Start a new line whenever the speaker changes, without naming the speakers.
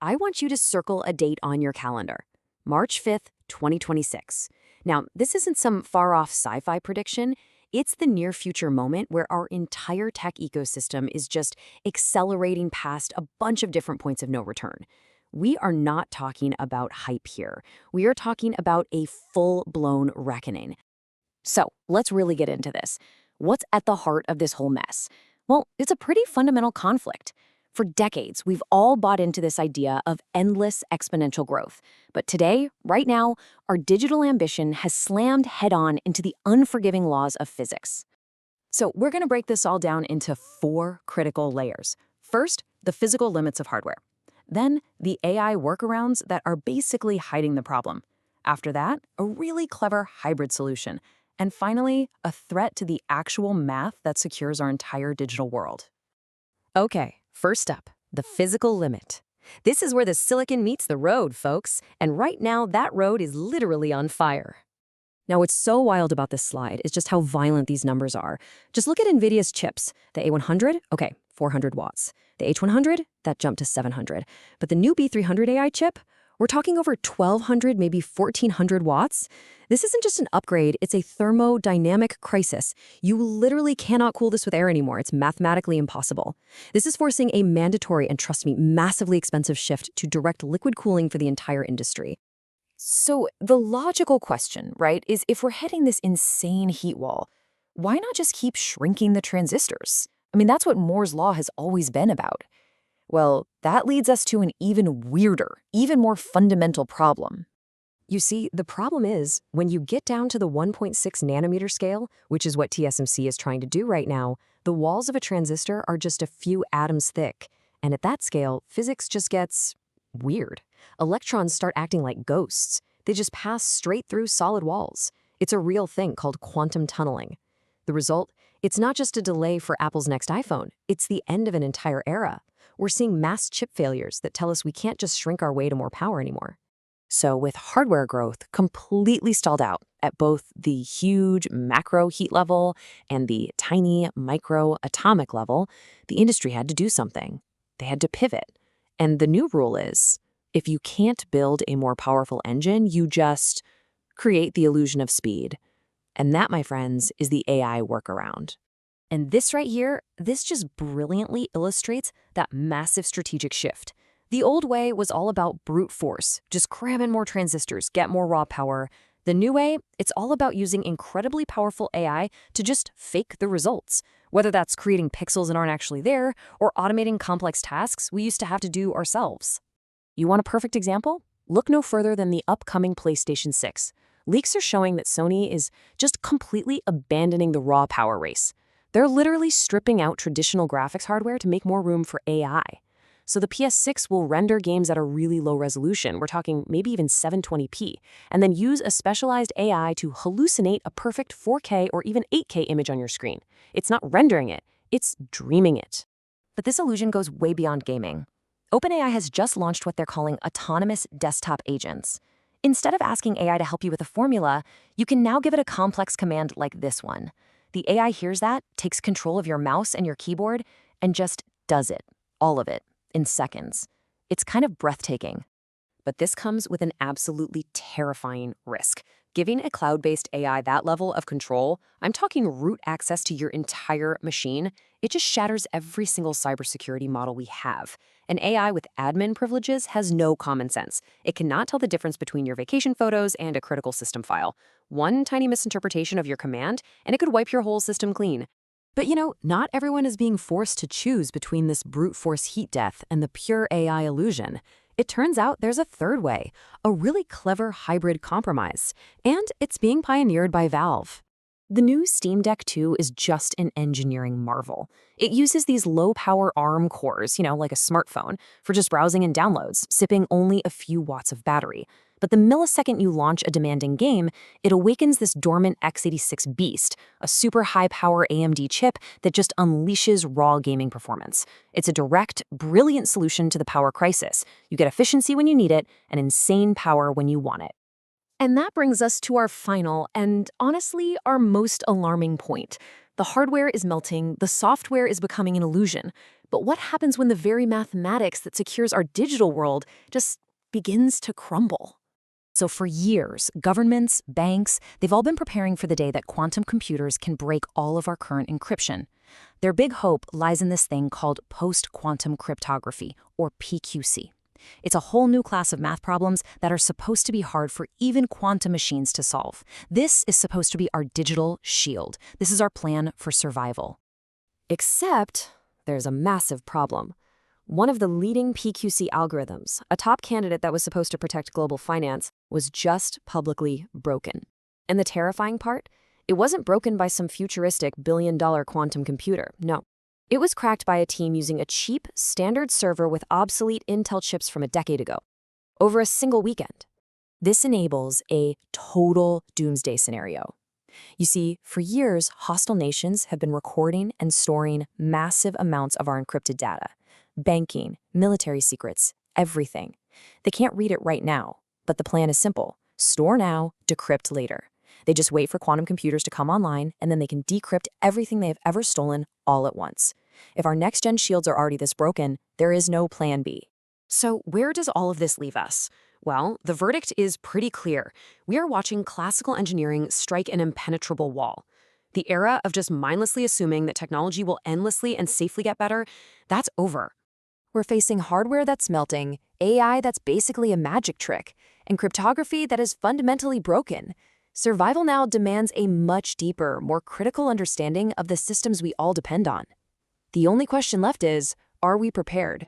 I want you to circle a date on your calendar. March 5th, 2026. Now, this isn't some far-off sci-fi prediction. It's the near-future moment where our entire tech ecosystem is just accelerating past a bunch of different points of no return. We are not talking about hype here. We are talking about a full-blown reckoning. So, let's really get into this. What's at the heart of this whole mess? Well, it's a pretty fundamental conflict. For decades, we've all bought into this idea of endless exponential growth. But today, right now, our digital ambition has slammed head-on into the unforgiving laws of physics. So we're going to break this all down into 4 critical layers. First, the physical limits of hardware. Then, the AI workarounds that are basically hiding the problem. After that, a really clever hybrid solution. And finally, a threat to the actual math that secures our entire digital world. Okay, first up, the physical limit. This is where the silicon meets the road, folks, and right now that road is literally on fire. Now, what's so wild about this slide is just how violent these numbers are. Just look at NVIDIA's chips. The A100, okay, 400 watts. The H100, that jumped to 700. But the new B300 AI chip, we're talking over 1,200, maybe 1,400 watts. This isn't just an upgrade, it's a thermodynamic crisis. You literally cannot cool this with air anymore. It's mathematically impossible. This is forcing a mandatory and, trust me, massively expensive shift to direct liquid cooling for the entire industry. So the logical question, right, is if we're hitting this insane heat wall, why not just keep shrinking the transistors? I mean, that's what Moore's law has always been about. Well, that leads us to an even weirder, even more fundamental problem. You see, the problem is, when you get down to the 1.6 nanometer scale, which is what TSMC is trying to do right now, the walls of a transistor are just a few atoms thick. And at that scale, physics just gets weird. Electrons start acting like ghosts. They just pass straight through solid walls. It's a real thing called quantum tunneling. The result? It's not just a delay for Apple's next iPhone. It's the end of an entire era. We're seeing mass chip failures that tell us we can't just shrink our way to more power anymore. So with hardware growth completely stalled out at both the huge macro heat level and the tiny micro atomic level, the industry had to do something. They had to pivot. And the new rule is, if you can't build a more powerful engine, you just create the illusion of speed. And that, my friends, is the AI workaround. And this right here, this just brilliantly illustrates that massive strategic shift. The old way was all about brute force, just cram in more transistors, get more raw power. The new way, it's all about using incredibly powerful AI to just fake the results, whether that's creating pixels that aren't actually there or automating complex tasks we used to have to do ourselves. You want a perfect example? Look no further than the upcoming PlayStation 6. Leaks are showing that Sony is just completely abandoning the raw power race. They're literally stripping out traditional graphics hardware to make more room for AI. So the PS6 will render games at a really low resolution, we're talking maybe even 720p, and then use a specialized AI to hallucinate a perfect 4K or even 8K image on your screen. It's not rendering it, it's dreaming it. But this illusion goes way beyond gaming. OpenAI has just launched what they're calling autonomous desktop agents. Instead of asking AI to help you with a formula, you can now give it a complex command like this one. The AI hears that, takes control of your mouse and your keyboard, and just does it, all of it, in seconds. It's kind of breathtaking. But this comes with an absolutely terrifying risk. Giving a cloud-based AI that level of control, I'm talking root access to your entire machine, it just shatters every single cybersecurity model we have. An AI with admin privileges has no common sense. It cannot tell the difference between your vacation photos and a critical system file. One tiny misinterpretation of your command, and it could wipe your whole system clean. But not everyone is being forced to choose between this brute force heat death and the pure AI illusion. It turns out there's a third way, a really clever hybrid compromise, and it's being pioneered by Valve. The new Steam Deck 2 is just an engineering marvel. It uses these low-power ARM cores, like a smartphone, for just browsing and downloads, sipping only a few watts of battery. But the millisecond you launch a demanding game, it awakens this dormant x86 beast, a super high-power AMD chip that just unleashes raw gaming performance. It's a direct, brilliant solution to the power crisis. You get efficiency when you need it, and insane power when you want it. And that brings us to our final and, honestly, our most alarming point. The hardware is melting, the software is becoming an illusion. But what happens when the very mathematics that secures our digital world just begins to crumble? So for years, governments, banks, they've all been preparing for the day that quantum computers can break all of our current encryption. Their big hope lies in this thing called post-quantum cryptography, or PQC. It's a whole new class of math problems that are supposed to be hard for even quantum machines to solve. This is supposed to be our digital shield. This is our plan for survival. Except there's a massive problem. One of the leading PQC algorithms, a top candidate that was supposed to protect global finance, was just publicly broken. And the terrifying part? It wasn't broken by some futuristic billion-dollar quantum computer, no. It was cracked by a team using a cheap, standard server with obsolete Intel chips from a decade ago, over a single weekend. This enables a total doomsday scenario. You see, for years, hostile nations have been recording and storing massive amounts of our encrypted data. Banking, military secrets, everything. They can't read it right now, but the plan is simple. Store now, decrypt later. They just wait for quantum computers to come online, and then they can decrypt everything they have ever stolen all at once. If our next-gen shields are already this broken, there is no plan B. So where does all of this leave us? Well, the verdict is pretty clear. We are watching classical engineering strike an impenetrable wall. The era of just mindlessly assuming that technology will endlessly and safely get better, that's over. We're facing hardware that's melting, AI that's basically a magic trick, and cryptography that is fundamentally broken. Survival now demands a much deeper, more critical understanding of the systems we all depend on. The only question left is, are we prepared?